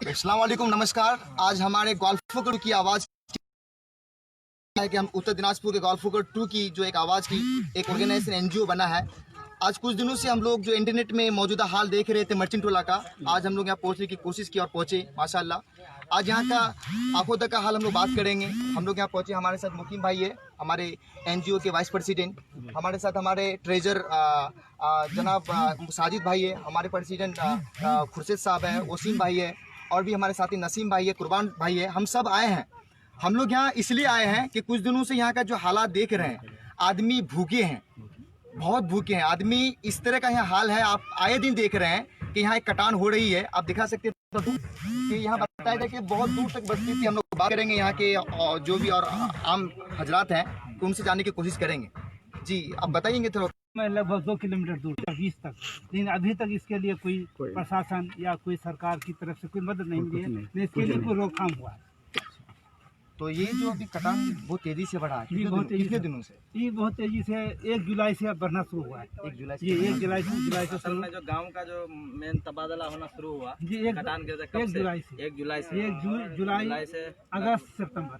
अस्सलाम वालेकुम, नमस्कार। आज हमारे गोल्फकर की आवाज़ है कि हम उत्तर दिनाजपुर के गोल्फकर 2 की जो एक आवाज़ की एक ऑर्गेनाइजेशन एनजीओ बना है। आज कुछ दिनों से हम लोग जो इंटरनेट में मौजूदा हाल देख रहे थे मर्चेंट टोला का, आज हम लोग यहाँ पहुँचने की कोशिश की और पहुँचे माशाल्लाह। आज यहाँ का आंखों तक का हाल हम लोग बात करेंगे। हम लोग यहाँ पहुँचे, हमारे साथ मुकीम भाई है, हमारे एनजीओ के वाइस प्रेसिडेंट, हमारे साथ हमारे ट्रेजर जनाब साजिद भाई है, हमारे प्रेसिडेंट खुर्शीद साहब है, वसीम भाई है, और भी हमारे साथी नसीम भाई है, कुर्बान भाई है। हम सब आए हैं। हम लोग यहाँ इसलिए आए हैं कि कुछ दिनों से यहाँ का जो हालात देख रहे हैं, आदमी भूखे हैं, बहुत भूखे हैं आदमी। इस तरह का यहाँ हाल है, आप आए दिन देख रहे हैं कि यहाँ एक कटान हो रही है। आप दिखा सकते हैं कि यहाँ बताया जाए कि बहुत दूर तक बस्ती थी। हम लोग बात करेंगे यहाँ के जो भी और आम हजरात हैं, तो उनसे जानने की कोशिश करेंगे। जी, आप बताइएंगे थोड़ा। मैं लगभग 2 किलोमीटर दूर 20 तक, लेकिन अभी तक इसके लिए कोई प्रशासन या कोई सरकार की तरफ से कोई मदद नहीं मिली है, न इसके लिए कोई रोकथाम हुआ है। तो ये जो अभी कटान बहुत तेजी से बढ़ा है, कितने दिनों से? ये बहुत तेजी से 1 जुलाई से अब बढ़ना शुरू हुआ है। 1 जुलाई ये 1 जुलाई से असल में जो गांव का जो मेन तबादला होना शुरू हुआ जी, कटान के 1 जुलाई से 1 जुलाई से 1 जुलाई से अगस्त सितंबर,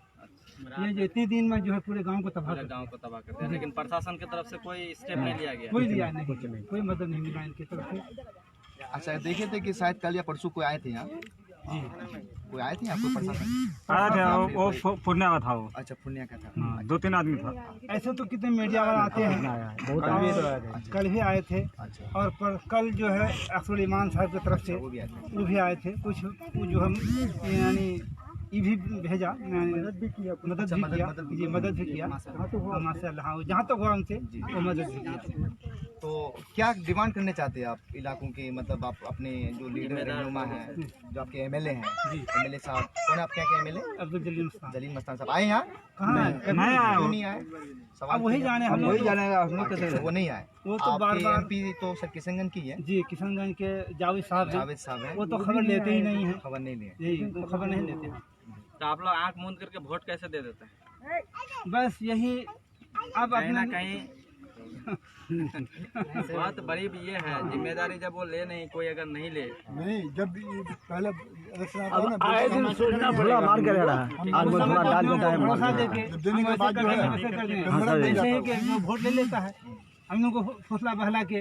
ये जो इतने दिन में जो है पूरे गांव को तबाह कर गांव को तबाह कर दिया। लेकिन प्रशासन की तरफ से कोई स्टेप नहीं लिया गया, कोई लिया नहीं, कोई मदद नहीं मिला इनकी तरफ से। अच्छा, देखे थे कि शायद कल या परसों कोई आए थे यहाँ? जी, कोई आए थे यहाँ, कोई प्रशासन आया था, वो पूर्णिया का था वो। अच्छा, पूर्णिया का था। 2-3 आदमी था। ऐसे तो कितने मीडिया वाले आते हैं, और कल भी आए थे, और पर कल जो है अफसर ईमान साहब की तरफ से वो भी आए थे। वो भी आए थे। कुछ जो हम यानी ये भी भेजा, मदद भी किया जी, मदद भी किया माशाल्लाह। जहाँ तक हुआ हमसे वो मदद भी किया। तो क्या डिमांड करने चाहते हैं आप इलाकों के, मतलब आप अपने जो लीडर रहनुमा हैं, जो आपके एमएलए हैं, एमएलए साहब कौन है आपके यहाँ के एमएलए? अब्दुल जलील मस्तान। जलील मस्तान साहब आए यहाँ? कहाँ है? क्यों नहीं आए? अब वही जाने, हम वही जानेगा, वो नहीं आए। वो तो बार बार एमपी तो सर किशनगंज की है जी, किशनगंज के जावेद साहब है, वो तो खबर लेते ही नहीं है, खबर नहीं लिए। यही वो खबर नहीं लेते हैं। तो आप लोग आंख मूंद करके वोट कैसे दे देते हैं? बस यही अब कहीं ना अपना कहीं बात बड़ी भी ये है, जिम्मेदारी जब वो ले नहीं, कोई अगर नहीं ले, नहीं, जब पहले आए दिन सोचना पड़ेगा, मार के रहा है आज वो थोड़ा डाल देता है, भरोसा देके देने के बाद जो है ऐसे है कि वोट ले लेता है, हम लोग को फौसला बहला के,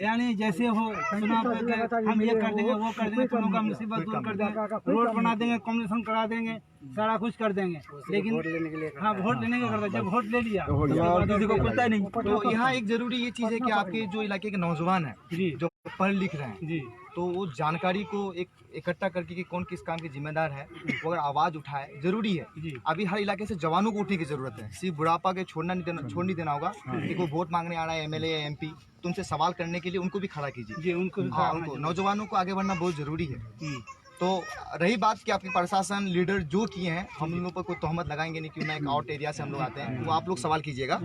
यानी जैसे हो चुनाव करके हम ये कर देंगे, वो कर देंगे, तुम लोग का मुसीबत दूर कर देंगे, रोड बना देंगे, कम्युनिकेशन करा देंगे, सारा कुछ कर देंगे। लेकिन हाँ, वोट लेने के करता, जब वोट ले लिया तो किसी को पता नहीं। तो यहाँ एक जरूरी ये चीज़ है कि आपके जो इलाके के नौजवान हैं, जी, जो पढ़ लिख रहे हैं जी, तो वो जानकारी को एक इकट्ठा करके कि कौन किस काम के जिम्मेदार है, वो अगर आवाज़ उठाए, जरूरी है। जी। अभी हर इलाके से जवानों को उठने की जरूरत है, सिर्फ बुढ़ापा के छोड़ नहीं देना होगा कि कोई वोट मांगने आ रहा है एमएलए या एमपी, तो उनसे सवाल करने के लिए उनको भी खड़ा कीजिए। जी, उनको उनको नौजवानों को आगे बढ़ना बहुत जरूरी है। तो रही बात कि आपके प्रशासन लीडर जो किए हैं, हम लोगों पर कोई तोहमत लगाएंगे नहीं, क्यों ना एक आउट एरिया से हम लोग आते हैं, वो आप लोग सवाल कीजिएगा।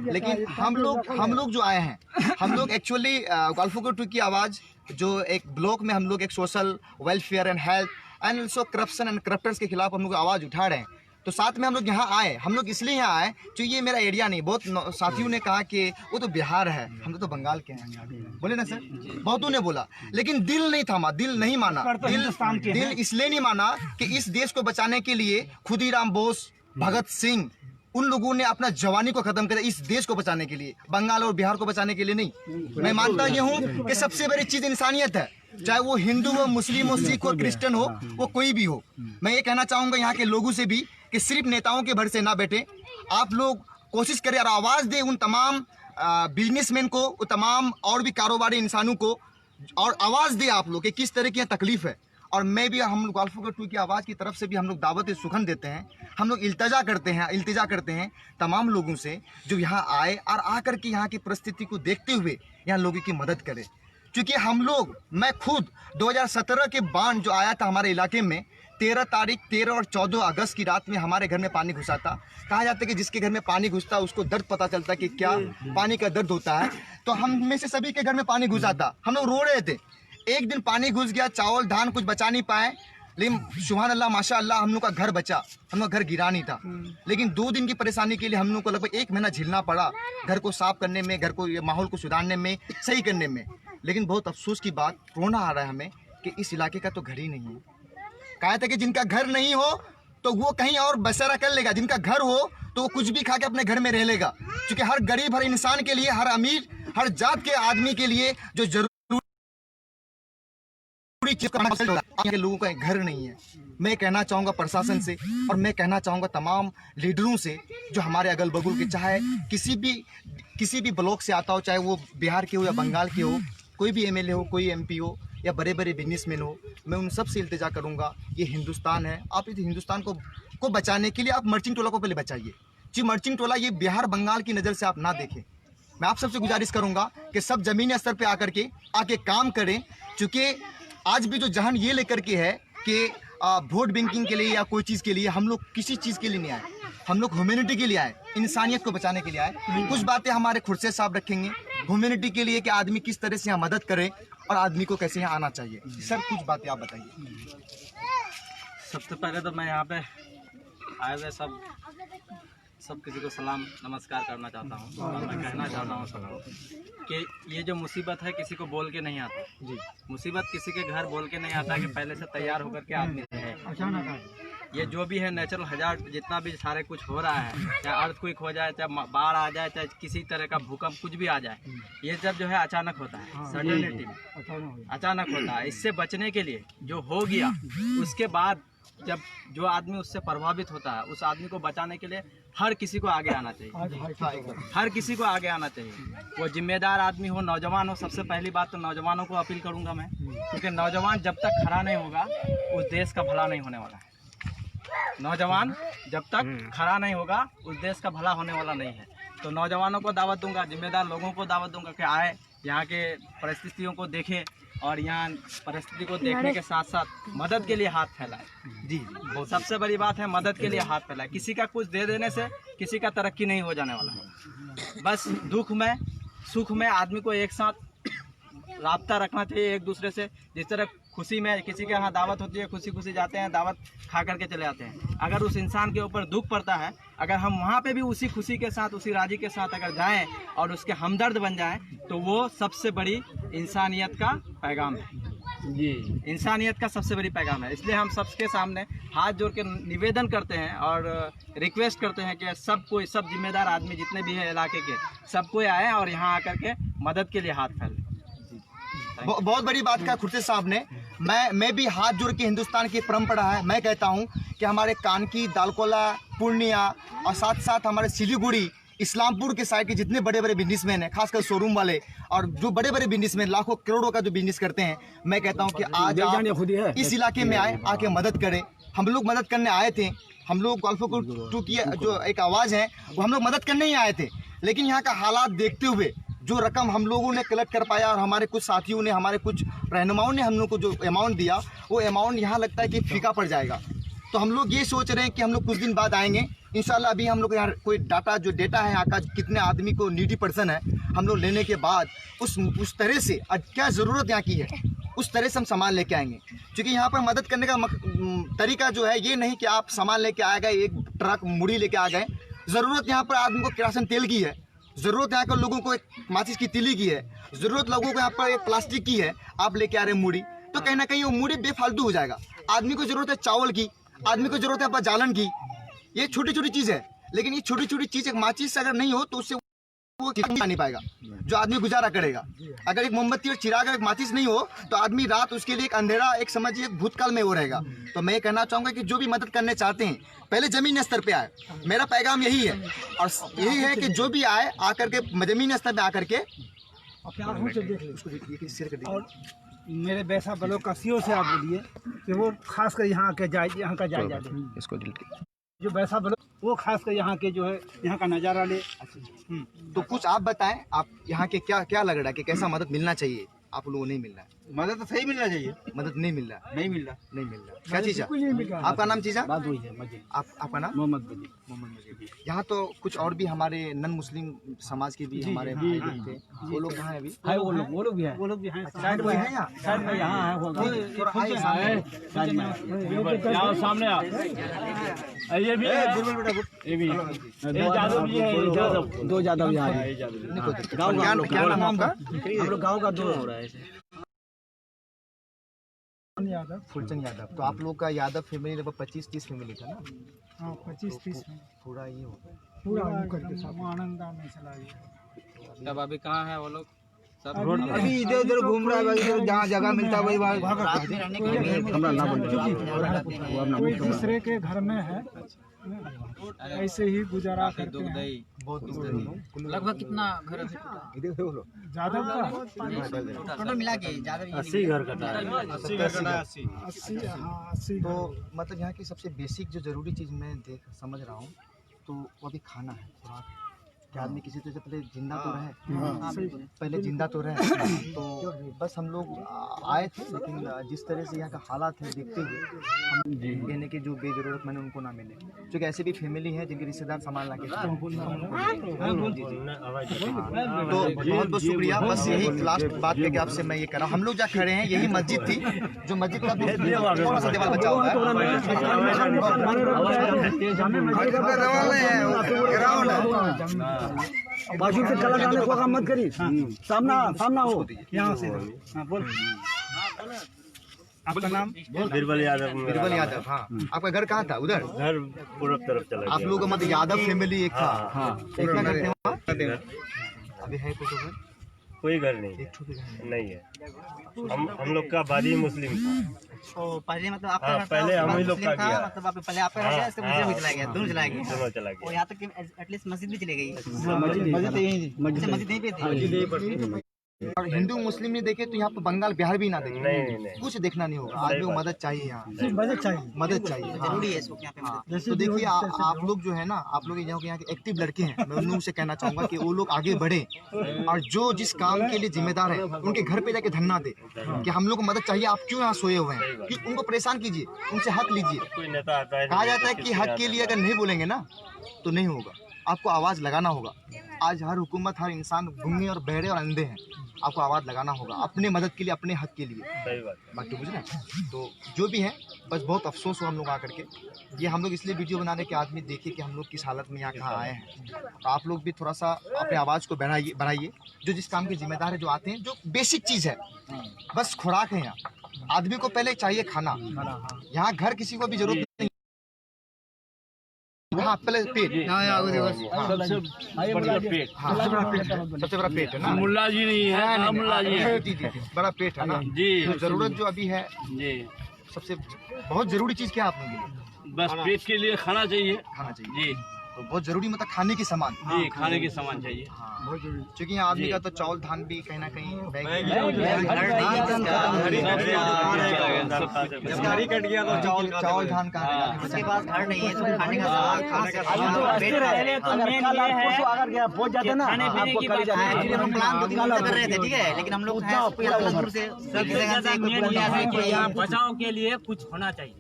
लेकिन हम लोग जो आए हैं, हम लोग एक्चुअली गोल्फकर 2 की आवाज़ जो एक ब्लॉक में हम लोग एक social welfare and health and also corruption and corruptors के खिलाफ हम लोग आवाज़ उठा रहे हैं। तो साथ में हम लोग यहाँ आए, हम लोग इसलिए यहाँ आए कि ये मेरा एरिया नहीं। बहुत साथियों ने कहा कि वो तो बिहार है, हम तो बंगाल के हैं, बोले ना सर, बहुतों ने बोला, लेकिन दिल नहीं थामा, दिल नहीं माना। दिल इसलिए नहीं माना कि इस देश को बचाने के लिए खुदीराम बोस, भगत सिंह, उन लोगों ने अपना जवानी को खत्म किया इस देश को बचाने के लिए, बंगाल और बिहार को बचाने के लिए नहीं। मैं मानता ये हूँ कि सबसे बड़ी चीज इंसानियत है, चाहे वो हिंदू हो, मुस्लिम हो, सिख हो, क्रिश्चियन हो, वो कोई भी हो। मैं ये कहना चाहूँगा यहाँ के लोगों से भी कि सिर्फ नेताओं के भरोसे ना बैठे, आप लोग कोशिश करें और आवाज़ दें उन तमाम बिजनेसमैन को, वो तमाम और भी कारोबारी इंसानों को, और आवाज़ दें आप लोग कि किस तरह की यहाँ तकलीफ़ है। और मैं भी, हम लोग गोल्फकर 2 की आवाज़ की तरफ से भी हम लोग दावत सुखन देते हैं। हम लोग इल्तिजा करते हैं तमाम लोगों से जो यहाँ आए और आकर के यहाँ की परिस्थिति को देखते हुए यहाँ लोगों की मदद करें। क्योंकि हम लोग, मैं खुद 2017 के बाढ़ जो आया था हमारे इलाके में, 13 और 14 अगस्त की रात में हमारे घर में पानी घुसा था। कहा जाता है कि जिसके घर में पानी घुसता है उसको दर्द पता चलता है कि क्या पानी का दर्द होता है। तो हम में से सभी के घर में पानी घुसा था, हम लोग रो रहे थे। एक दिन पानी घुस गया, चावल धान कुछ बचा नहीं पाए, लेकिन सुभान अल्लाह माशाअल्लाह हम लोग का घर बचा, हम लोग घर गिरा नहीं था। लेकिन 2 दिन की परेशानी के लिए हम लोग को लगभग 1 महीना झेलना पड़ा, घर को साफ करने में, घर को माहौल को सुधारने में, सही करने में। लेकिन बहुत अफसोस की बात, रोना आ रहा है हमें कि इस इलाके का तो घर ही नहीं है। कहा था कि जिनका घर नहीं हो तो वो कहीं और बसेरा कर लेगा, जिनका घर हो तो वो कुछ भी खा के अपने घर में रह लेगा। क्योंकि हर गरीब, हर इंसान के लिए, हर अमीर, हर जात के आदमी के लिए जो जरूरी चीज के लोगों का घर नहीं है। मैं कहना चाहूँगा प्रशासन से, और मैं कहना चाहूँगा तमाम लीडरों से जो हमारे अगल बगल के, चाहे किसी भी ब्लॉक से आता हो, चाहे वो बिहार के हो या बंगाल के हो, कोई भी एमएलए हो, कोई एमपी हो या बड़े बड़े बिजनेसमैन हो, मैं उन सब से इल्तिजा करूँगा, ये हिंदुस्तान है। आप इस हिंदुस्तान को बचाने के लिए आप मर्चिंग टोला को पहले बचाइए। जी मर्चिंग टोला ये बिहार बंगाल की नज़र से आप ना देखें। मैं आप सबसे गुजारिश करूँगा कि सब ज़मीनी स्तर पर आके काम करें। चूँकि आज भी जो जहन ये लेकर के है कि वोट बैंकिंग के लिए या कोई चीज़ के लिए, हम लोग किसी चीज़ के लिए नहीं आए, हम लोग ह्यूमैनिटी के लिए आए, इंसानियत को बचाने के लिए आए। कुछ बातें हमारे खुर्शीद साहब रखेंगे ह्यूमैनिटी के लिए कि आदमी किस तरह से यहाँ मदद करे और आदमी को कैसे यहाँ आना चाहिए। सर कुछ बातें आप बताइए। सबसे पहले तो मैं यहाँ पे आए हुए सब किसी को सलाम नमस्कार करना चाहता हूँ, और मैं कहना चाहता हूँ सबको कि ये जो मुसीबत है किसी को बोल के नहीं आता जी। मुसीबत किसी के घर बोल के नहीं आता कि पहले से तैयार होकर के आदमी है। ये जो भी है नेचुरल हजार्ड, जितना भी सारे कुछ हो रहा है, चाहे अर्थक्वेक हो जाए, चाहे बाढ़ आ जाए, चाहे किसी तरह का भूकंप कुछ भी आ जाए, ये सब जो है अचानक होता है, सडनली अचानक होता है। इससे बचने के लिए जो हो गया, उसके बाद जब जो आदमी उससे प्रभावित होता है, उस आदमी को बचाने के लिए हर किसी को आगे आना चाहिए, हर किसी को आगे आना चाहिए। वो जिम्मेदार आदमी हो, नौजवान हो। सबसे पहली बात तो नौजवानों को अपील करूंगा मैं, क्योंकि नौजवान जब तक खड़ा नहीं होगा उस देश का भला नहीं होने वाला है। नौजवान जब तक खड़ा नहीं होगा उस देश का भला होने वाला नहीं है। तो नौजवानों को दावत दूंगा, जिम्मेदार लोगों को दावत दूंगा कि आए, यहाँ के परिस्थितियों को देखें और यहाँ परिस्थिति को देखने के साथ साथ मदद के लिए हाथ फैलाए। जी सबसे बड़ी बात है, मदद के लिए हाथ फैलाए। किसी का कुछ दे देने से किसी का तरक्की नहीं हो जाने वाला है। बस दुख में सुख में आदमी को एक साथ राब्ता रखना चाहिए एक दूसरे से। जिस तरह खुशी में किसी के यहाँ दावत होती है, खुशी खुशी जाते हैं, दावत खा करके चले जाते हैं। अगर उस इंसान के ऊपर दुख पड़ता है, अगर हम वहाँ पे भी उसी खुशी के साथ, उसी राजी के साथ अगर जाएं और उसके हमदर्द बन जाएं, तो वो सबसे बड़ी इंसानियत का पैगाम है जी। इंसानियत का सबसे बड़ी पैगाम है। इसलिए हम सबके सामने हाथ जोड़ के निवेदन करते हैं और रिक्वेस्ट करते हैं कि सब जिम्मेदार आदमी जितने भी हैं इलाके के, सब कोई आए और यहाँ आकर के मदद के लिए हाथ फैले। बहुत बड़ी बात कहा खुर्शीद साहब ने। मैं भी हाथ जोड़ के, हिंदुस्तान की परंपरा है, मैं कहता हूँ कि हमारे कानकी, दालकोला, पूर्णिया और साथ साथ हमारे सिलीगुड़ी, इस्लामपुर के साइड के जितने बड़े बड़े बिजनेसमैन हैं, खासकर शोरूम वाले और जो बड़े बड़े बिजनेसमैन लाखों करोड़ों का जो बिजनेस करते हैं, मैं कहता हूँ कि आज आप इस इलाके में आए, आके मदद करें। हम लोग मदद करने आए थे, हम लोग गोल्फो टू की जो एक आवाज़ है वो हम लोग मदद करने ही आए थे। लेकिन यहाँ का हालात देखते हुए जो रकम हम लोगों ने कलेक्ट कर पाया और हमारे कुछ साथियों ने, हमारे कुछ रहनुमाओं ने हम लोग को जो अमाउंट दिया, वो अमाउंट यहाँ लगता है कि फीका पड़ जाएगा। तो हम लोग ये सोच रहे हैं कि हम लोग कुछ दिन बाद आएंगे इंशाल्लाह। अभी हम लोग यहाँ कोई डेटा है यहाँ का, कितने आदमी को नीडी पर्सन है, हम लोग लेने के बाद उस तरह से क्या ज़रूरत यहाँ की है, उस तरह से हम सामान लेके आएंगे। क्योंकि यहाँ पर मदद करने का तरीका जो है ये नहीं कि आप सामान लेके आ गए, एक ट्रक मुड़ी लेके आ गए। ज़रूरत यहाँ पर आदमी को केरोसिन तेल की है, ज़रूरत यहाँ पर लोगों को एक माचिस की तीली की है, ज़रूरत लोगों को यहाँ पर एक प्लास्टिक की है। आप लेके आ रहे हैं मूड़ी, तो कहीं ना कहीं वो मूड़ी बेफालतू हो जाएगा। आदमी को ज़रूरत है चावल की, आदमी को ज़रूरत है यहाँ पर जालन की। ये छोटी छोटी चीज़ है, लेकिन ये छोटी छोटी चीज़ एक माचिस अगर नहीं हो तो उससे वो नहीं पाएगा जो आदमी गुजारा करेगा। अगर एक मोमबत्ती और चिराग एक माचिस नहीं हो तो आदमी रात उसके लिए एक अंधेरा, एक समझिए एक भूतकाल में वो रहेगा। तो मैं ये कहना चाहूँगा कि जो भी मदद करने चाहते हैं पहले ज़मीनी स्तर पे आए। मेरा पैगाम यही है और यही है कि जो भी आए आकर के ज़मीनी स्तर पे आकर के और मेरे बैसा ब्लॉक का सीओ से आप बोलिए कि वो खास कर यहाँ के यहाँ का जायजा ले, इसको जो बैसा ब्लॉक वो खास कर यहाँ के जो है यहाँ का नज़ारा ले। तो कुछ आप बताएं, आप यहाँ के क्या लग रहा है कि कैसा मदद मिलना चाहिए? आप लोगों को नहीं मिल रहा है मदद, तो सही मिलना चाहिए। मदद नहीं मिल रहा, नहीं मिल रहा। क्या चीज़ है? आपका नाम चीज़ा? आपका नाम? मोहम्मद मजीद। यहाँ तो कुछ और भी हमारे नन मुस्लिम समाज के भी हमारे भाई थे, वो लोग कहाँ हैं अभी? वो लोग भी हैं साइड में है, साइड में यहाँ है, सामने आप ये भी दो यादव यहाँ है। क्या नाम है आपका? हम लोग गाँव का दो हो रहा है। फुलचंद यादव। तो आप लोग का यादव फैमिली लगभग 25-30 फैमिली था ना? हाँ 25-30 पूरा ये हो गया। पूरा आनंदा में चला गया। तब अभी कहाँ है वो लोग? सब अभी इधर उधर घूम रहा है, इधर जहाँ जगह मिलता है वही कोई दूसरे के घर में है, ऐसे ही गुजारा करते हैं। दुखदाई बहुत लगभग कितना घर है? यादव का टोटल मिला के ज्यादा 80 घर कटा है। 80। तो मतलब यहाँ की सबसे बेसिक जो ज़रूरी चीज़ मैं समझ रहा हूँ तो वो अभी खाना है, खुराक है। कि आदमी किसी तरह से पहले जिंदा तो रहे, पहले जिंदा तो रहे। तो बस हम लोग आए थे, लेकिन जिस तरह से यहाँ का हालात है देखते हुए हम कहने के जो बेजरूरत मैंने उनको ना मिले, क्योंकि ऐसे भी फैमिली है जिनके रिश्तेदार सामान ला के तो बहुत बहुत शुक्रिया। बस यही लास्ट बात है कि आपसे मैं ये कह रहा हूँ। हम लोग जहाँ खड़े हैं यही मस्जिद थी, जो मस्जिद का थोड़ा सा दीवार बचा हुआ है। बाजू से कलर डालने को काम मत करी, सामना हो यहाँ से। हाँ बोल। आपका नाम? बीरबल यादव। बीरबल यादव। हाँ, आपका घर कहाँ था? उधर घर पूरब तरफ चला आप लोगों का मतलब यादव फैमिली एक था। कितना करते हैं वहाँ? गया। अभी है कुछ उधर? कोई घर नहीं एक छोटे घर नहीं है। हम लोग का बादी मुस्लिम था। तो पहले मतलब आपका हाँ, घर था, पहले हम ही लोग का था, गया। मतलब आप पहले आपका घर गया, इसके मुझे भी चला गया, दोनों चला गया। दोनों चला और गया। यहाँ तक कि एटलीस्ट मस्जिद भी चली गई। मस्जिद यहीं थी। मस्जिद यहीं पे थी। और हिंदू मुस्लिम नहीं देखे तो यहाँ पे बंगाल बिहार भी ना देखे, नहीं। कुछ देखना नहीं होगा। आदमी को मदद चाहिए, यहाँ मदद चाहिए। मदद चाहिए। हाँ। जरूरी है इसको यहाँ पे हाँ। मदद। तो देखिए आप लोग जो है ना, आप लोग यहाँ के एक्टिव लड़के हैं, मैं उन लोगों से कहना चाहूँगा कि वो लोग आगे बढ़े और जो जिस काम के लिए जिम्मेदार है उनके घर पे जाके धरना दे कि हम लोग को मदद चाहिए, आप क्यों यहाँ सोए हुए हैं, कि उनको परेशान कीजिए, उनसे हक लीजिए। कोई नेता आता है, कहा जाता है कि हक के लिए अगर नहीं बोलेंगे ना तो नहीं होगा, आपको आवाज़ लगाना होगा। आज हर हुकूमत, हर इंसान गूंगे और बहरे और अंधे हैं, आपको आवाज़ लगाना होगा अपने मदद के लिए, अपने हक के लिए। सही बात। बात तो बुझ रहे हैं। तो जो भी है, बस बहुत अफसोस हो हम लोग आकर के। ये हम लोग इसलिए वीडियो बना रहे कि आदमी देखिए कि हम लोग किस हालत में यहाँ कहाँ आए हैं। तो आप लोग भी थोड़ा सा अपने आवाज़ को बढ़ाइए। जो जिस काम के जिम्मेदार है, जो आते हैं, जो बेसिक चीज़ है, बस खुराक है। यहाँ आदमी को पहले चाहिए खाना। यहाँ घर किसी को भी जरूरत नहीं। हाँ, पहले पेट। सबसे बड़ा पेट है ना। मुल्ला जी नहीं है, मुल्ला जी है। जी, बड़ा पेट है ना जी। तो जरूरत जो अभी है, जी, सबसे बहुत जरूरी चीज़ क्या है आप लोगों के लिए? बस पेट के लिए खाना चाहिए। खाना चाहिए। जी तो बहुत जरूरी मतलब खाने की सामान। जी, खाने के सामान चाहिए। हाँ, क्योंकि यहाँ आदमी का तो चावल धान भी कहीं ना कहीं चावल धान का उसके पास घर नहीं है तो खाने का सामान पहुंच जाते ना आपको कल जाना है। एक्चुअली हम प्लान 2-3 महीने कर रहे थे, ठीक है, लेकिन हम लोग हैं कोई अलग दूर से, कोई जगह से, कोई पूर्णिया से, कोई यहाँ बचाव के लिए कुछ होना चाहिए।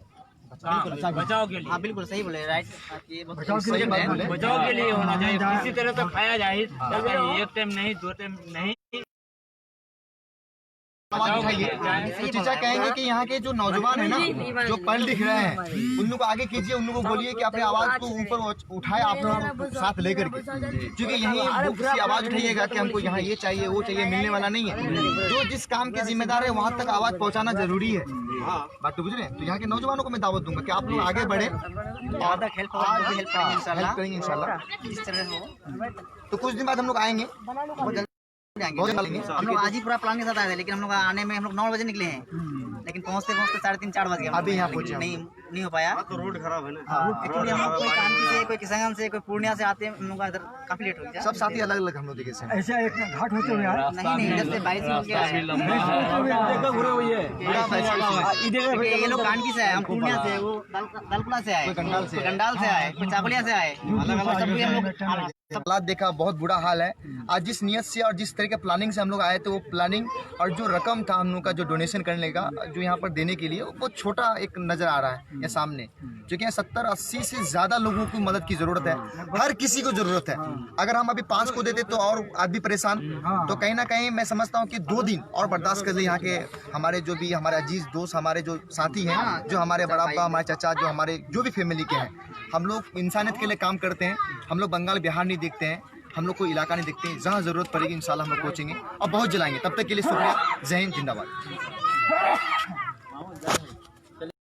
बचाव के लिए, हाँ बिल्कुल सही बोले, राइट। ये बहुत सही बात बोले। बचाव के लिए होना चाहिए। किसी तरह तो खाया जाए, एक टाइम नहीं, 2 टाइम नहीं। आवाज उठाइए। तो चीचा कहेंगे कि यहाँ के जो नौजवान है ना, जो पढ़ लिख रहे हैं, उन लोग को आगे कीजिए, उन लोगों को बोलिए कि अपने आवाज को ऊपर उठाए, आप लोग साथ लेकर के, क्योंकि यहीं वो किसी आवाज उठाइएगा कि हमको यहाँ ये चाहिए वो चाहिए, मिलने वाला नहीं है। जो जिस काम के जिम्मेदार है वहाँ तक आवाज पहुँचाना जरूरी है। बात तो बुझ रहे हैं। तो यहाँ के नौजवानों को मैं दावत दूंगा कि आप लोग आगे बढ़े और हेल्प करेंगे इंशाल्लाह। इस तरह हो। तो कुछ दिन बाद हम लोग आएंगे, बहुत जल्द आएंगे। हम लोग आज ही पूरा प्लान के साथ आए थे, लेकिन हम लोग आने में 9 बजे निकले हैं, लेकिन पहुँचते 3:30-4 बज गए। अभी यहाँ पहुँचे नहीं हो पाया। तो रोड खराब है ना। एक्चुअली हम लोग कोई कानपुर से, कोई किशनगंज से, कोई पूर्णिया से आते हैं, हम लोग का इधर काफी लेट हो गया। सब साथी अलग अलग हम लोग देखे से। ऐसा एक घाट होते हुए नहीं इधर से 22 हो गया है। ये लोग कानकी से आए, हम पूर्णिया से, वो दलकुला से आए, गंडाल से आए, कोई चाकुलिया से आए, सब कोई हम लोग हालात देखा, बहुत बुरा हाल है। आज जिस नियत से और जिस तरह के प्लानिंग से हम लोग आए थे, वो प्लानिंग और जो रकम था हम लोग का, जो डोनेशन करने का, जो यहाँ पर देने के लिए, वो बहुत छोटा एक नज़र आ रहा है ये सामने। क्योंकि 70-80 से ज़्यादा लोगों को मदद की ज़रूरत है, हर किसी को ज़रूरत है। अगर हम अभी 5 को देते तो और आदमी परेशान। तो कहीं ना कहीं मैं समझता हूँ कि 2 दिन और बर्दाश्त कर ले। यहाँ के हमारे जो भी हमारे अजीज दोस्त, हमारे जो साथी हैं, जो हमारे बड़ा अब्बा, हमारे चाचा, जो हमारे जो भी फैमिली के हैं, हम लोग इंसानियत के लिए काम करते हैं। हम लोग बंगाल बिहार नहीं देखते हैं, हम लोग कोई इलाका नहीं देखते हैं। जहाँ ज़रूरत पड़ेगी इंशाल्लाह हम लोग पहुँचेंगे और बहुत जलाएंगे। तब तक के लिए शुक्रिया। जय हिंद, जिंदाबाद।